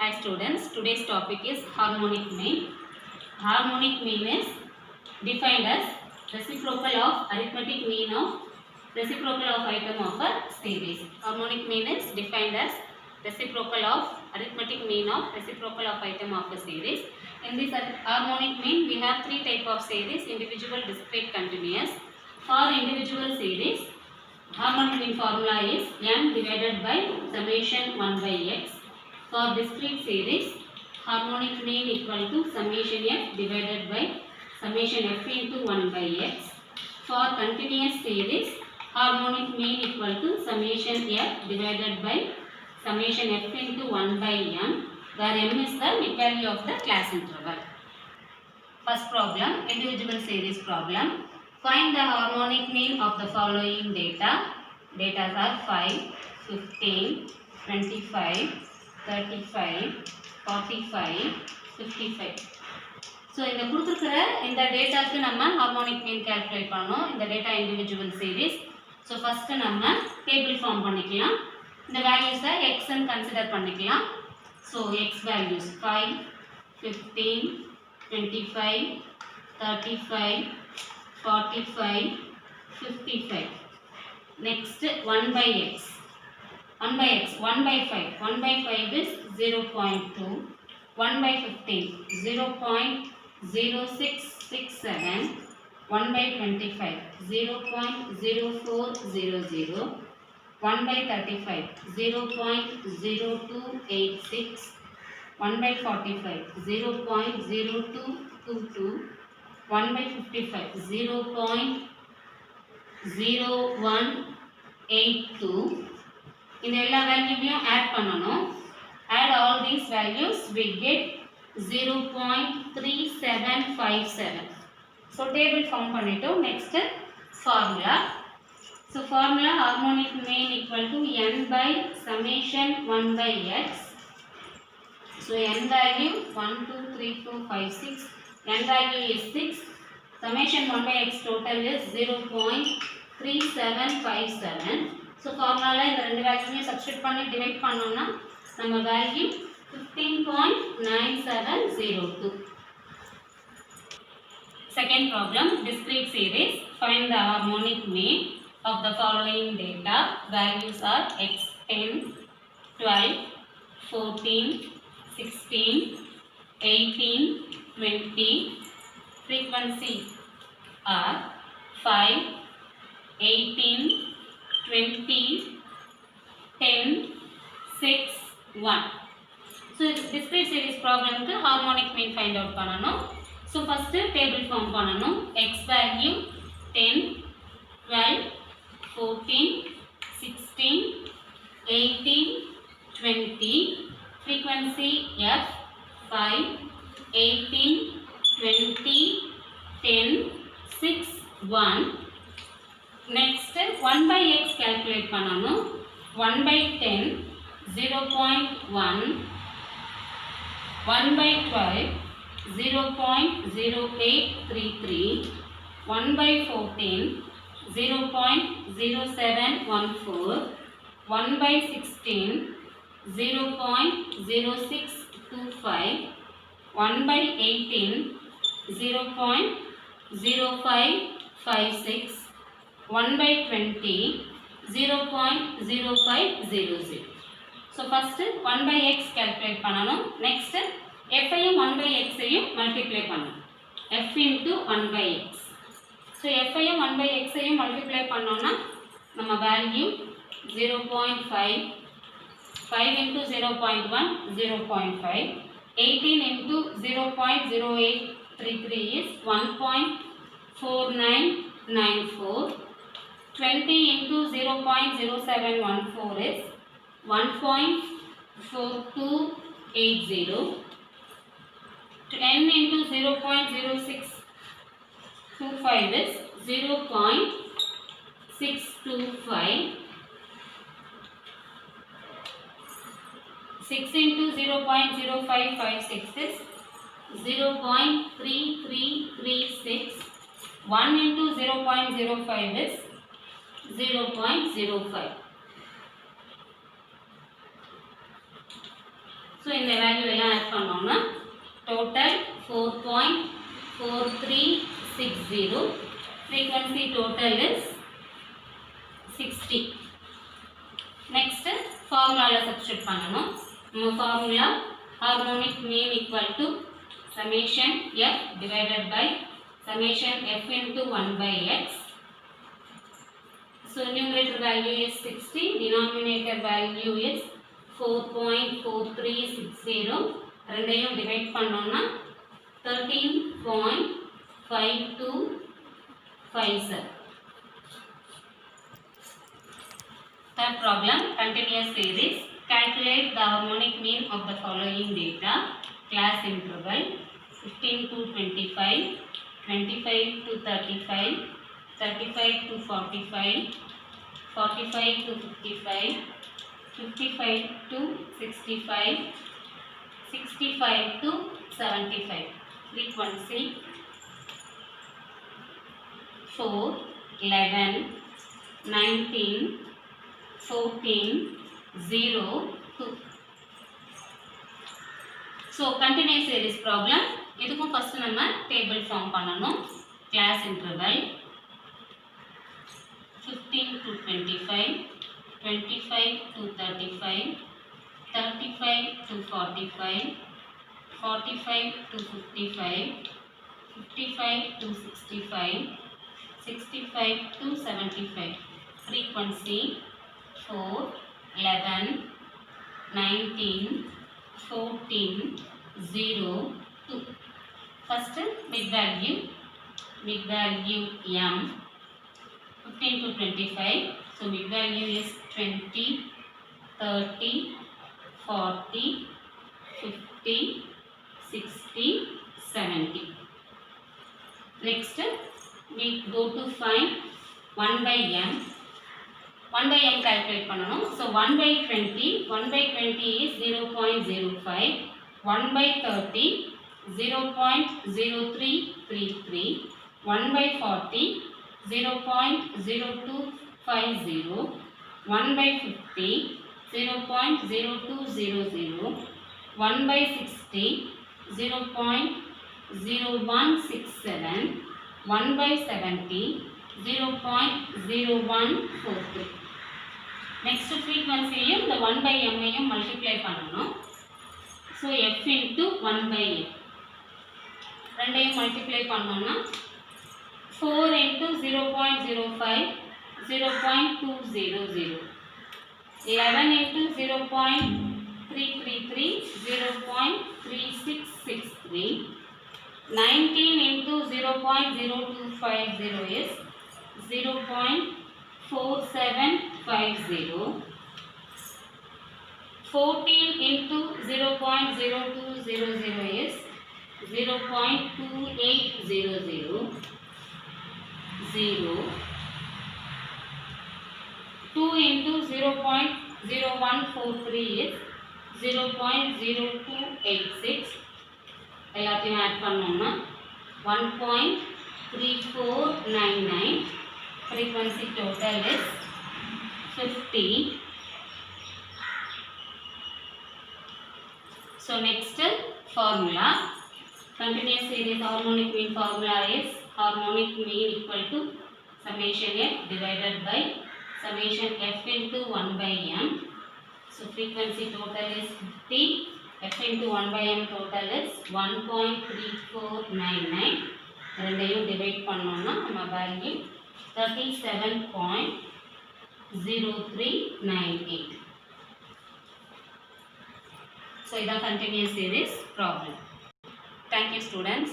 Hi students, today's topic is harmonic mean. Harmonic mean is defined as reciprocal of arithmetic mean of reciprocal of item of a series. Harmonic mean is defined as reciprocal of arithmetic mean of reciprocal of item of a series. In this harmonic mean, we have three type of series: individual, discrete, continuous. For individual series, harmonic mean formula is m divided by summation 1 by x. For discrete series, harmonic mean equal to summation f divided by summation f into 1 by x. For continuous series, harmonic mean equal to summation f divided by summation f into 1 by m, where m is the mid value of the class interval. First problem, individual series problem. Find the harmonic mean of the following data. Data are 5, 15, 25, 35, 45, 55. So, இந்த கொடுத்திருக்கிற இந்த டேட்டாக்கு நம்ம harmonic மீன் calculate பண்ணணும். இந்த data individual series. So first நம்ம table form பண்ணிக்கலாம். இந்த வேல்யூஸை எக்ஸ்ன்னு கன்சிடர் பண்ணிக்கலாம். So X values 5, 15, 25, 35, 45, 55. Next 1 by x. 1 by x, 1 by 5. 1 by 5 is 0.2. 1 by 15, 0.0667. 1 by 25, 0.0400. 1 by 35, 0.0286. 1 by 45, 0.0222. 1 by 55, 0.0182. இந்த எல்லா வேல்யூவையும் ஆட் பண்ணணும். Add all these values, we get 0.3757. So table form பண்ணிட்டோம். Next formula. So formula harmonic mean equal to n by summation 1 by x. So n value 1, 2, 3, 4, 5, 6. N value is 6. Summation 1 by x total is 0.3757. So formula இந்த ரெண்டு வேல்யூமே substitute பண்ணி divide பண்ணோம்னா நம்ம value 15.9702. Second problem, discrete series. Find the harmonic mean of the following data. Values are x 10, 12, 14, 16, 18, 20. Frequency are 5, 18, 20, 10, 6, 1. So discrete series problem ku harmonic mean find out பண்ணனும். So first table form பண்ணனும். X value 10, 12, 14, 16, 18, 20. Frequency F 5, 18, 20, 10, 6, 1. Next 1 by x calculate பண்ணனும். 1 by 10, 0.1. 1 by 12, 0.0833. 1 by 14, 0.0714. 1 by 16, 0.0625. 1 by 18, 0.0556. 1 by 20, 0.0500. So first 1 by x calculate பண்ணனும். Next f ஐயும் 1 by x ஐயும் multiply பண்ணனும். f into 1 by x. So f ஐயும் 1 by x ஐயும் multiply பண்ணோம்னா நம்ம value 0.5. 5 into 0.1, 0.5. 18 into 0.0833 is 1.4994. 20 into 0.0714 is 1.4280. 10 into 0.0625 is 0.625. 6 into 0.0556 is 0.3336. 1 into 0.05 is 0.05. So இந்த value எல்லாம் ஆட் பண்ணோம்னா total 4.4360. Frequency total is 60. Next formula substitute பண்ணனும். நம்ம formula harmonic mean equal to summation f divided by summation f into 1 by x. So numerator value is 60, denominator value is 4.4360. ரெண்டையும் divide பண்ணோம்னா 13.5257. Third problem, continuous series. Calculate the harmonic mean of the following data. Class interval 15 to 25, 25 to 35, 35 to 45, 45 to 55, 55 to 65, 65 to 75. Frequency 4, 11, 19, 14, 0, 2. So continuous series problem. இதுக்கும் first நம்ம table form பண்ணனும். Class interval 15 to 25, 25 to 35, 35 to 45, 45 to 55, 55 to 65, 65 to 75. Frequency 4, 11, 19, 14, 0, 2. First mid value m 15 to 25. So mid value is 20, 30, 40, 50, 60, 70. Next we go to find 1 by m. 1 by m calculate பண்ணனும். So 1 by 20 is 0.05, 1 by 30 0.0333, 1 by 40 0.0250, 1 by 50 0.0200, 1 by 60 0.0167, 1 by 70 0.0143. Next frequency the 1 by m multiply பண்ணனும். So f into 1 by m ரெண்டையும் multiply பண்ணோம்னா 4 into 0.05 0.200, 11 into 0.333 0.3663, 19 into 0.0250 is 0.4750, 14 into 0.0200 is 0.2800, 0, 2 into 0.0143 is 0.0286. எல்லாத்தையும் add பண்ணோம்னா 1.3499. Frequency total is 50. So next formula, continuous series harmonic mean formula is harmonic mean equal to summation f divided by summation f into 1 by m. So frequency total is 50, f into 1 by m total is 1.3499. ரெண்டையும் divide பண்ணோம்னா நம்ம value 37.0398. So, this is continuous series problem. Thank you students.